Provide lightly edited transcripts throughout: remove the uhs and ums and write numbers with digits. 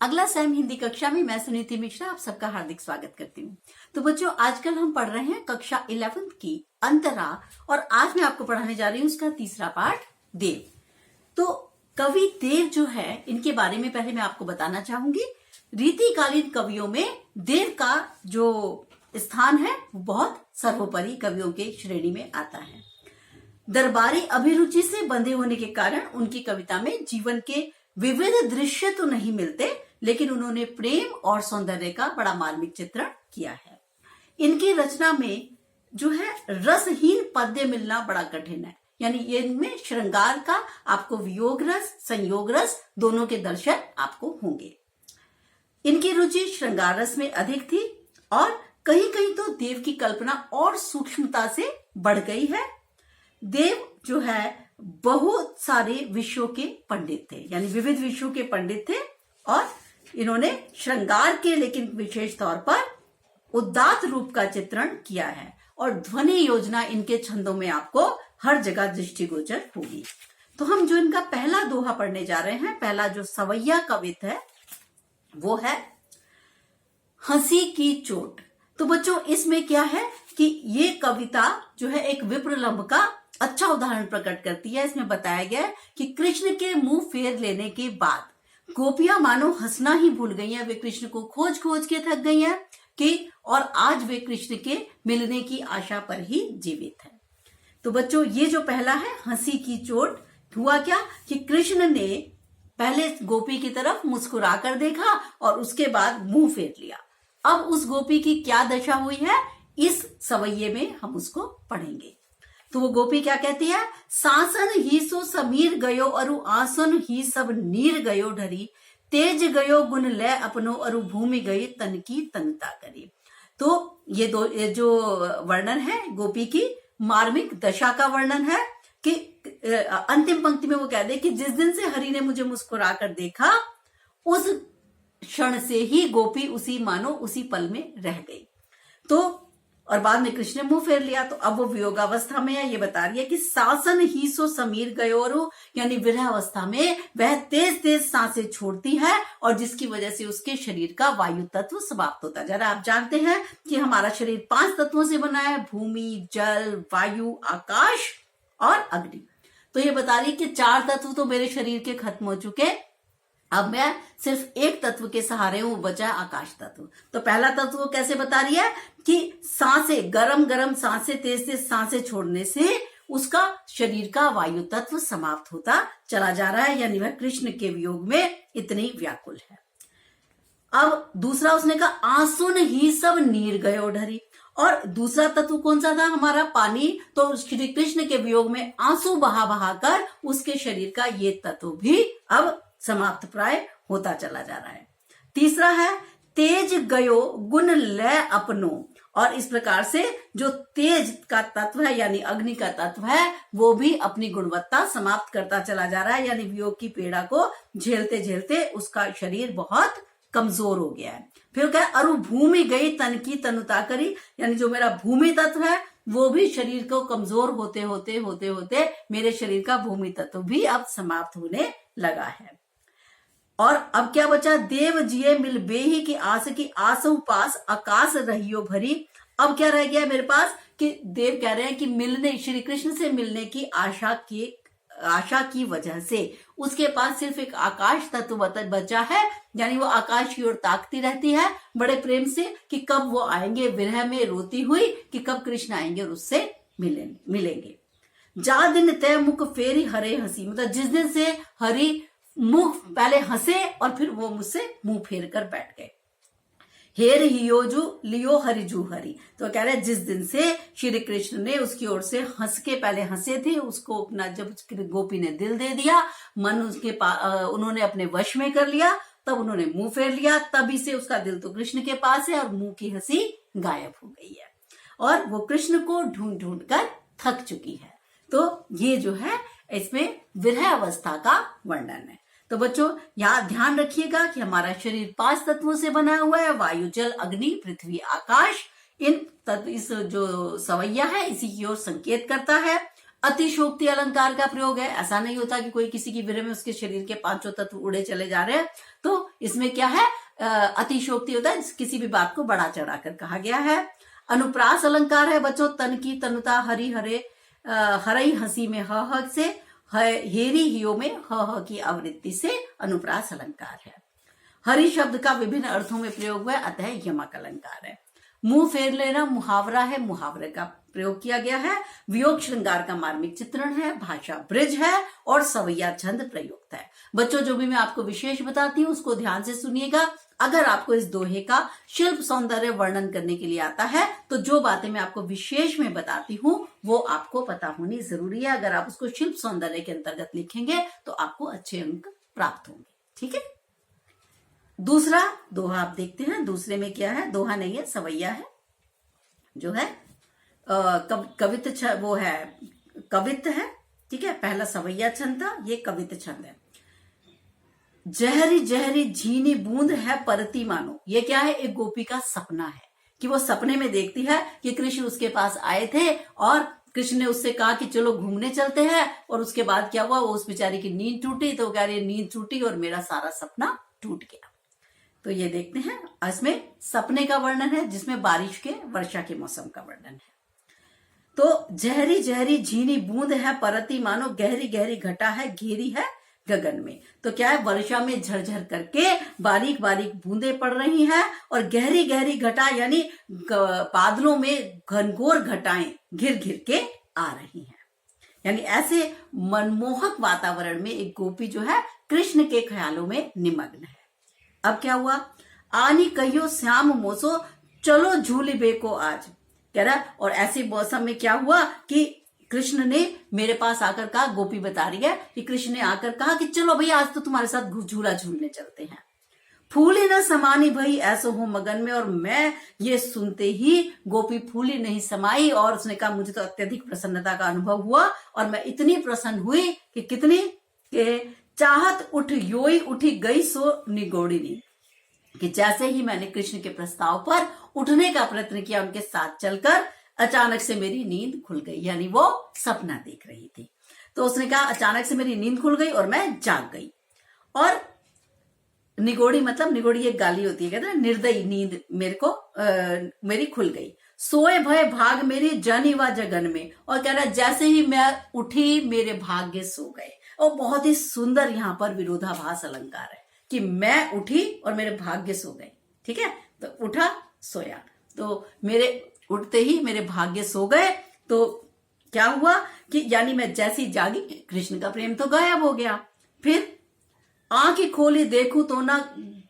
अगला सैम हिंदी कक्षा में मैं सुनीति मिश्रा आप सबका हार्दिक स्वागत करती हूँ। तो बच्चों, आजकल हम पढ़ रहे हैं कक्षा 11th की अंतरा, और आज मैं आपको पढ़ाने जा रही हूँ उसका तीसरा पाठ देव। तो कवि देव जो है, इनके बारे में पहले मैं आपको बताना चाहूंगी। रीतिकालीन कवियों में देव का जो स्थान है वो बहुत सर्वोपरि कवियों के श्रेणी में आता है। दरबारी अभिरुचि से बंधे होने के कारण उनकी कविता में जीवन के विविध दृश्य तो नहीं मिलते, लेकिन उन्होंने प्रेम और सौंदर्य का बड़ा मार्मिक चित्रण किया है। इनकी रचना में जो है रसहीन पद्य मिलना बड़ा कठिन है, यानी इनमें श्रृंगार का आपको वियोग रस, संयोग रस दोनों के दर्शन आपको होंगे। इनकी रुचि श्रृंगार रस में अधिक थी और कहीं कहीं तो देव की कल्पना और सूक्ष्मता से बढ़ गई है। देव जो है बहुत सारे विषयों के पंडित थे, यानी विविध विषयों के पंडित थे, और इन्होंने श्रृंगार के लेकिन विशेष तौर पर उदात्त रूप का चित्रण किया है, और ध्वनि योजना इनके छंदों में आपको हर जगह दृष्टिगोचर होगी। तो हम जो इनका पहला दोहा पढ़ने जा रहे हैं, पहला जो सवैया कवित है वो है हंसी की चोट। तो बच्चों, इसमें क्या है कि ये कविता जो है एक विप्रलंब का अच्छा उदाहरण प्रकट करती है। इसमें बताया गया है कि कृष्ण के मुंह फेर लेने के बाद गोपियां मानो हंसना ही भूल गई हैं। वे कृष्ण को खोज खोज के थक गई हैं कि और आज वे कृष्ण के मिलने की आशा पर ही जीवित है। तो बच्चों, ये जो पहला है हंसी की चोट, हुआ क्या कि कृष्ण ने पहले गोपी की तरफ मुस्कुरा कर देखा और उसके बाद मुंह फेर लिया। अब उस गोपी की क्या दशा हुई है, इस सवैये में हम उसको पढ़ेंगे। तो वो गोपी क्या कहती है, सासन ही सो समीर गयो अरु आसन ही सब नीर गयो ढरी, तेज गयो गुण ले अपनो अरु भूमि गई तन की तनता करी। तो ये जो वर्णन है गोपी की मार्मिक दशा का वर्णन है कि अंतिम पंक्ति में वो कह दे कि जिस दिन से हरि ने मुझे मुस्कुरा कर देखा, उस क्षण से ही गोपी उसी पल में रह गई। तो और बाद में कृष्ण ने मुंह फेर लिया, तो अब वो वियोगावस्था में है। ये बता रही है कि सासन ही सो समीर गयोरु, यानी विरह अवस्था में वह तेज तेज सांसें छोड़ती है, और जिसकी वजह से उसके शरीर का वायु तत्व समाप्त होता है। जरा आप जानते हैं कि हमारा शरीर 5 तत्वों से बना है, भूमि, जल, वायु, आकाश और अग्नि। तो ये बता रही है कि 4 तत्व तो मेरे शरीर के खत्म हो चुके, अब मैं सिर्फ एक तत्व के सहारे हूं, बचा आकाश तत्व। तो पहला तत्व कैसे बता रही है कि सांसें, गरम गरम सांसें, तेज तेज सांसें छोड़ने से उसका शरीर का वायु तत्व समाप्त होता चला जा रहा है, यानी वह कृष्ण के वियोग में इतनी व्याकुल है। अब दूसरा उसने कहा आंसुन ही सब नीर गयो ढरी, और दूसरा तत्व कौन सा था हमारा, पानी। तो श्री कृष्ण के वियोग में आंसू बहा बहा कर उसके शरीर का ये तत्व भी अब समाप्त प्राय होता चला जा रहा है। तीसरा है तेज गयो गुण ले अपनो, और इस प्रकार से जो तेज का तत्व है यानी अग्नि का तत्व है वो भी अपनी गुणवत्ता समाप्त करता चला जा रहा है, यानी वियोग की पीड़ा को झेलते झेलते उसका शरीर बहुत कमजोर हो गया है। फिर क्या, अरु भूमि गई तन की तनुता करी, यानी जो मेरा भूमि तत्व है वो भी शरीर को कमजोर होते होते होते होते मेरे शरीर का भूमि तत्व भी अब समाप्त होने लगा है। और अब क्या बचा, देव जिये मिल बेही की आस उपास आकाश रहियो भरी। अब क्या रह गया मेरे पास कि देव कह रहे हैं कि मिलने, श्री कृष्ण से मिलने की आशा की वजह से उसके पास सिर्फ एक आकाश तत्व बचा है, यानी वो आकाश की ओर ताकती रहती है बड़े प्रेम से कि कब वो आएंगे, विरह में रोती हुई कि कब कृष्ण आएंगे और उससे मिलेंगे। जा दिन तय मुख फेरी हरे हंसी, मतलब जिस दिन से हरि मुंह पहले हंसे और फिर वो मुझसे मुंह फेर कर बैठ गए। हेर हियोजू लियो हरिजू हरि, तो कह रहे जिस दिन से श्री कृष्ण ने उसकी ओर से हंस के पहले हंसे थे, उसको अपना जब गोपी ने दिल दे दिया, मन उसके उन्होंने अपने वश में कर लिया, तब उन्होंने मुंह फेर लिया, तभी से उसका दिल तो कृष्ण के पास है और मुंह की हंसी गायब हो गई है, और वो कृष्ण को ढूंढ ढूंढ कर थक चुकी है। तो ये जो है इसमें विरह अवस्था का वर्णन है। तो बच्चों, यहाँ ध्यान रखिएगा कि हमारा शरीर 5 तत्वों से बना हुआ है, वायु, जल, अग्नि, पृथ्वी, आकाश। इस जो सवैया है इसी की ओर संकेत करता है। अतिशोक्ति अलंकार का प्रयोग है। ऐसा नहीं होता कि कोई किसी की विरह में उसके शरीर के पांचों तत्व उड़े चले जा रहे हैं, तो इसमें क्या है, अतिशोक्ति होता है, किसी भी बात को बढ़ा चढ़ा कर कहा गया है। अनुप्रास अलंकार है बच्चों, तन की तनुता हरि हरे हरई हंसी में ह से, हेरी हियो में ह की आवृत्ति से अनुप्रास अलंकार है। हरि शब्द का विभिन्न अर्थों में प्रयोग हुआ है, अतः यमक अलंकार है। मुंह फेर लेना मुहावरा है, मुहावरे का प्रयोग किया गया है। वियोग श्रृंगार का मार्मिक चित्रण है, भाषा ब्रिज है और सवैया छंद प्रयुक्त है। बच्चों जो भी मैं आपको विशेष बताती हूँ उसको ध्यान से सुनिएगा। अगर आपको इस दोहे का शिल्प सौंदर्य वर्णन करने के लिए आता है तो जो बातें मैं आपको विशेष में बताती हूँ वो आपको पता होनी जरूरी है। अगर आप उसको शिल्प सौंदर्य के अंतर्गत लिखेंगे तो आपको अच्छे अंक प्राप्त होंगे। ठीक है, दूसरा दोहा आप देखते हैं। दूसरे में क्या है, दोहा नहीं है, सवैया है, जो है कवित वो है, कवित है। ठीक है, पहला सवैया छंद था, ये कवित छंद है। जहरी जहरी झीनी बूंद है परती मानो, ये क्या है, एक गोपी का सपना है कि वो सपने में देखती है कि कृष्ण उसके पास आए थे और कृष्ण ने उससे कहा कि चलो घूमने चलते हैं, और उसके बाद क्या हुआ, वो उस बेचारी की नींद टूटी, तो वो कह रही नींद टूटी और मेरा सारा सपना टूट गया। तो ये देखते हैं, इसमें सपने का वर्णन है जिसमें बारिश के, वर्षा के मौसम का वर्णन है। तो जहरी जहरी झीनी बूंद है परती मानो, गहरी गहरी घटा है घेरी है गगन में। तो क्या है, वर्षा में झरझर करके बारीक बारीक बूंदे पड़ रही हैं और गहरी गहरी घटा यानी बादलों में घनघोर घटाएं घिर घिर के आ रही हैं। यानी ऐसे मनमोहक वातावरण में एक गोपी जो है कृष्ण के ख्यालों में निमग्न है। अब क्या हुआ, आनी कहियो श्याम मोसो चलो झूली बेको आज, कह रहा। और ऐसे मौसम में क्या हुआ कि कृष्ण ने मेरे पास आकर कहा, गोपी बता रही है कि कृष्ण ने आकर कहा कि चलो भैया आज तो तुम्हारे साथ झूला झूलने चलते हैं। फूली न समानी भई ऐसो हो मगन में, और मैं ये सुनते ही गोपी फूली नहीं समाई और उसने कहा मुझे तो अत्यधिक प्रसन्नता का अनुभव हुआ और मैं इतनी प्रसन्न हुई कि कितनी के चाहत उठ योई उठी गई सो निगोड़िनी, कि जैसे ही मैंने कृष्ण के प्रस्ताव पर उठने का प्रयत्न किया उनके साथ चलकर अचानक से मेरी नींद खुल गई, यानी वो सपना देख रही थी। तो उसने कहा अचानक से मेरी नींद खुल गई और मैं जाग गई। और निगोड़ी मतलब, निगोड़ी एक गाली होती है, कहते हैं निर्दयी, नींद मेरे को मेरी खुल गई। सोए भय भाग मेरी जनी व जगन में, और कह रहा जैसे ही मैं उठी मेरे भाग्य सो गए। और बहुत ही सुंदर यहाँ पर विरोधाभास अलंकार है कि मैं उठी और मेरे भाग्य सो गए। ठीक है, तो उठा सोया, तो मेरे उठते ही मेरे भाग्य सो गए। तो क्या हुआ कि यानी मैं जैसी जागी कृष्ण का प्रेम तो गायब हो गया। फिर आंखें खोली देखूं तो ना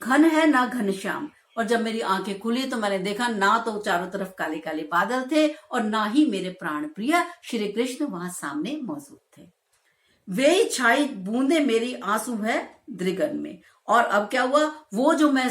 घन है ना घनश्याम, और जब मेरी आंखें खुली तो मैंने देखा ना तो चारों तरफ काले काले बादल थे और ना ही मेरे प्राण प्रिय श्री कृष्ण वहां सामने मौजूद थे। वे छाई बूंदे मेरी आंसू है दृगन में। और अब क्या हुआ, वो जो मैं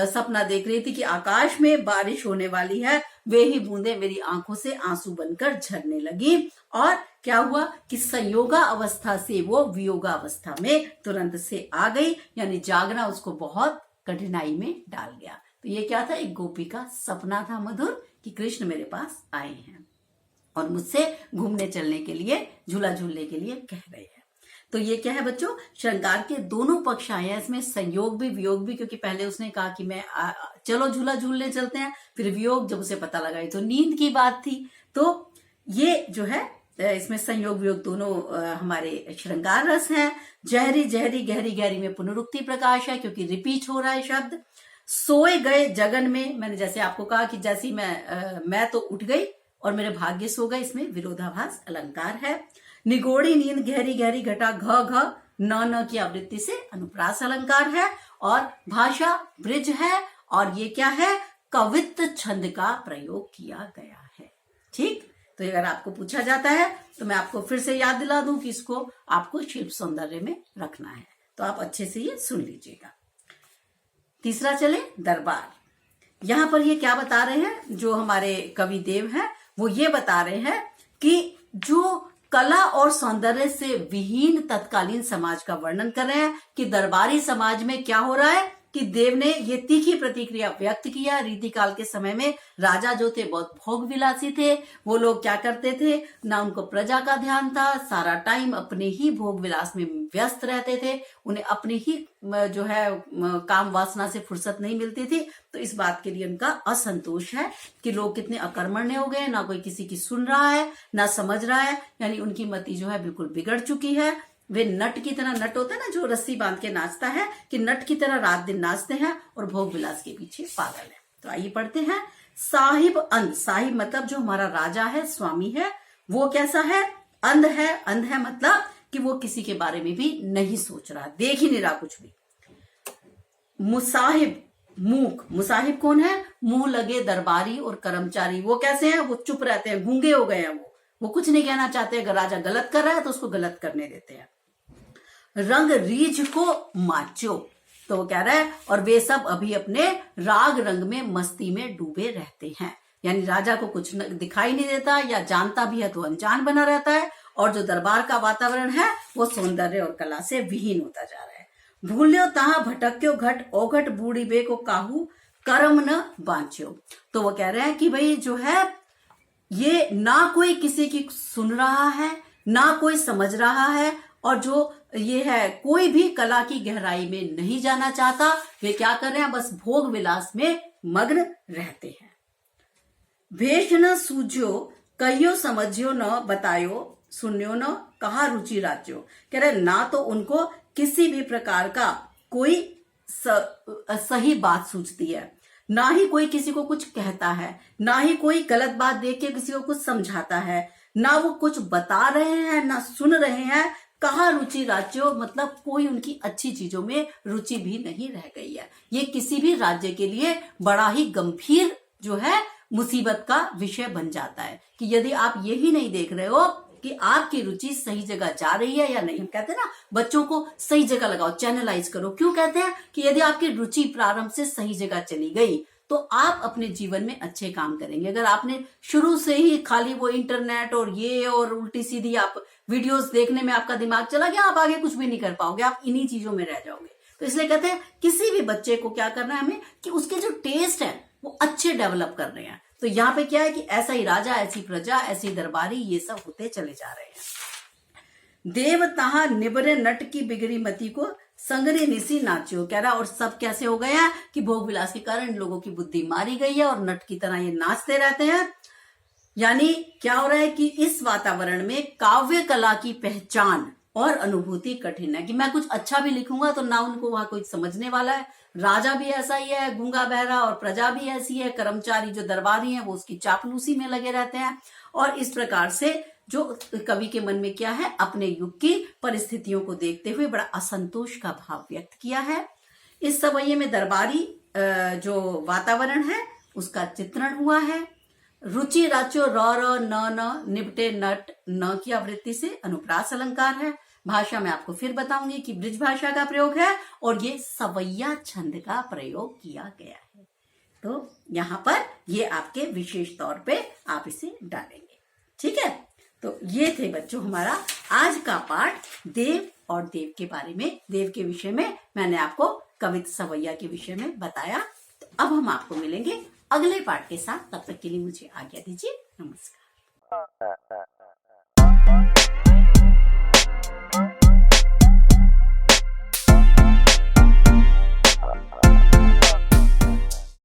सपना देख रही थी कि आकाश में बारिश होने वाली है, वे ही बूंदे मेरी आंखों से आंसू बनकर झरने लगी। और क्या हुआ कि संयोगा अवस्था से वो वियोगा अवस्था में तुरंत से आ गई, यानी जागना उसको बहुत कठिनाई में डाल गया। तो ये क्या था, एक गोपी का सपना था मधुर कि कृष्ण मेरे पास आए हैं और मुझसे घूमने चलने के लिए, झूला झूलने के लिए कह रहे हैं। तो ये क्या है बच्चों, श्रृंगार के दोनों पक्ष आए हैं इसमें, संयोग भी वियोग भी, क्योंकि पहले उसने कहा कि मैं चलो झूला झूलने चलते हैं, फिर वियोग जब उसे पता लगा तो नींद की बात थी। तो ये जो है इसमें संयोग वियोग दोनों हमारे श्रृंगार रस हैं। जहरी जहरी गहरी गहरी में पुनरुक्ति प्रकाश है क्योंकि रिपीट हो रहा है शब्द। सोए गए जगन में, मैंने जैसे आपको कहा कि जैसी मैं तो उठ गई और मेरे भाग्य सो गए, इसमें विरोधाभास अलंकार है। निगोड़ी नींद गहरी गहरी घटा घ घ न की आवृत्ति से अनुप्रास अलंकार है। और भाषा ब्रिज है और ये क्या है, कवित्त छंद का प्रयोग किया गया है। ठीक, तो अगर आपको पूछा जाता है तो मैं आपको फिर से याद दिला दूं कि इसको आपको शिल्प सौंदर्य में रखना है, तो आप अच्छे से ये सुन लीजिएगा। तीसरा चले दरबार। यहां पर ये क्या बता रहे हैं, जो हमारे कवि देव हैं वो ये बता रहे हैं कि जो कला और सौंदर्य से विहीन तत्कालीन समाज का वर्णन कर रहे हैं कि दरबारी समाज में क्या हो रहा है, कि देव ने ये तीखी प्रतिक्रिया व्यक्त किया। रीतिकाल के समय में राजा जो थे बहुत भोग विलासी थे। वो लोग क्या करते थे, ना उनको प्रजा का ध्यान था, सारा टाइम अपने ही भोग विलास में व्यस्त रहते थे, उन्हें अपने ही जो है काम वासना से फुर्सत नहीं मिलती थी। तो इस बात के लिए उनका असंतोष है कि लोग कितने अकर्मण्य हो गए, ना कोई किसी की सुन रहा है, ना समझ रहा है, यानी उनकी मति जो है बिल्कुल बिगड़ चुकी है। वे नट की तरह, नट होता है ना जो रस्सी बांध के नाचता है, कि नट की तरह रात दिन नाचते हैं और भोग विलास के पीछे पागल है। तो आइए पढ़ते हैं। साहिब अंध, साहिब मतलब जो हमारा राजा है, स्वामी है, वो कैसा है, अंध है। अंध है मतलब कि वो किसी के बारे में भी नहीं सोच रहा, देख ही नहीं रहा कुछ भी। मुसाहिब मूक, मुसाहिब कौन है, मुंह लगे दरबारी और कर्मचारी। वो कैसे हैं, वो चुप रहते हैं, गूंगे हो गए हैं, वो कुछ नहीं कहना चाहते। अगर राजा गलत कर रहा है तो उसको गलत करने देते हैं। रंग रीझ को माचो, तो वो कह रहा है, और वे सब अभी अपने राग रंग में मस्ती में डूबे रहते हैं। यानी राजा को कुछ दिखाई नहीं देता, या जानता भी है तो अनजान बना रहता है, और जो दरबार का वातावरण है वो सौंदर्य और कला से विहीन होता जा रहा है। भूल्यो तहां भटक्यो घट ओघट बूढ़ी बे को काहू कर्म न बांचो। तो वो कह रहे हैं कि भाई जो है ये ना कोई किसी की सुन रहा है, ना कोई समझ रहा है, और जो ये है कोई भी कला की गहराई में नहीं जाना चाहता। वे क्या कर रहे हैं, बस भोग विलास में मग्न रहते हैं। भेष न सूझो कहियो समझियो न बतायो सुनियो न कहा रुचि राज्यो। कह रहे ना तो उनको किसी भी प्रकार का कोई सही बात सूझती है, ना ही कोई किसी को कुछ कहता है, ना ही कोई गलत बात देख के किसी को कुछ समझाता है, ना वो कुछ बता रहे हैं, ना सुन रहे हैं। कहा रुचि राज्यो मतलब कोई उनकी अच्छी चीजों में रुचि भी नहीं रह गई है। ये किसी भी राज्य के लिए बड़ा ही गंभीर जो है मुसीबत का विषय बन जाता है कि यदि आप यही नहीं देख रहे हो कि आपकी रुचि सही जगह जा रही है या नहीं। हम कहते हैं ना बच्चों को सही जगह लगाओ, चैनलाइज करो। क्यों कहते हैं कि यदि आपकी रुचि प्रारंभ से सही जगह चली गई तो आप अपने जीवन में अच्छे काम करेंगे। अगर आपने शुरू से ही खाली वो इंटरनेट और ये और उल्टी सीधी आप वीडियोस देखने में आपका दिमाग चला गया, आप आगे कुछ भी नहीं कर पाओगे, आप इन्हीं चीजों में रह जाओगे। तो इसलिए कहते हैं किसी भी बच्चे को क्या करना है हमें कि उसके जो टेस्ट है वो अच्छे डेवलप कर रहे हैं। तो यहाँ पे क्या है कि ऐसा ही राजा, ऐसी प्रजा, ऐसी दरबारी, ये सब होते चले जा रहे हैं। देव तहा निबरे नट की बिगड़ी मती को संगरी निसी नाचियो। कह रहा और सब कैसे हो गया कि भोग विलास के कारण लोगों की बुद्धि मारी गई है और नट की तरह ये नाचते रहते हैं। यानी क्या हो रहा है कि इस वातावरण में काव्य कला की पहचान और अनुभूति कठिन है कि मैं कुछ अच्छा भी लिखूंगा तो ना उनको वहां कोई समझने वाला है। राजा भी ऐसा ही है, गूंगा बहरा, और प्रजा भी ऐसी है, कर्मचारी जो दरबारी हैं वो उसकी चापलूसी में लगे रहते हैं। और इस प्रकार से जो कवि के मन में क्या है, अपने युग की परिस्थितियों को देखते हुए बड़ा असंतोष का भाव व्यक्त किया है। इस सवैये में दरबारी जो वातावरण है उसका चित्रण हुआ है। रुचि राचो र न निपटे नट न की आवृत्ति से अनुप्रास अलंकार है। भाषा में आपको फिर बताऊंगी कि ब्रिज भाषा का प्रयोग है और ये सवैया छंद का प्रयोग किया गया है। तो यहाँ पर ये आपके विशेष तौर पे आप इसे डालेंगे, ठीक है। तो ये थे बच्चों हमारा आज का पाठ देव और देव के बारे में। देव के विषय में मैंने आपको कविता सवैया के विषय में बताया। तो अब हम आपको मिलेंगे अगले पाठ के साथ। तब तक के लिए मुझे आज्ञा दीजिए। नमस्कार।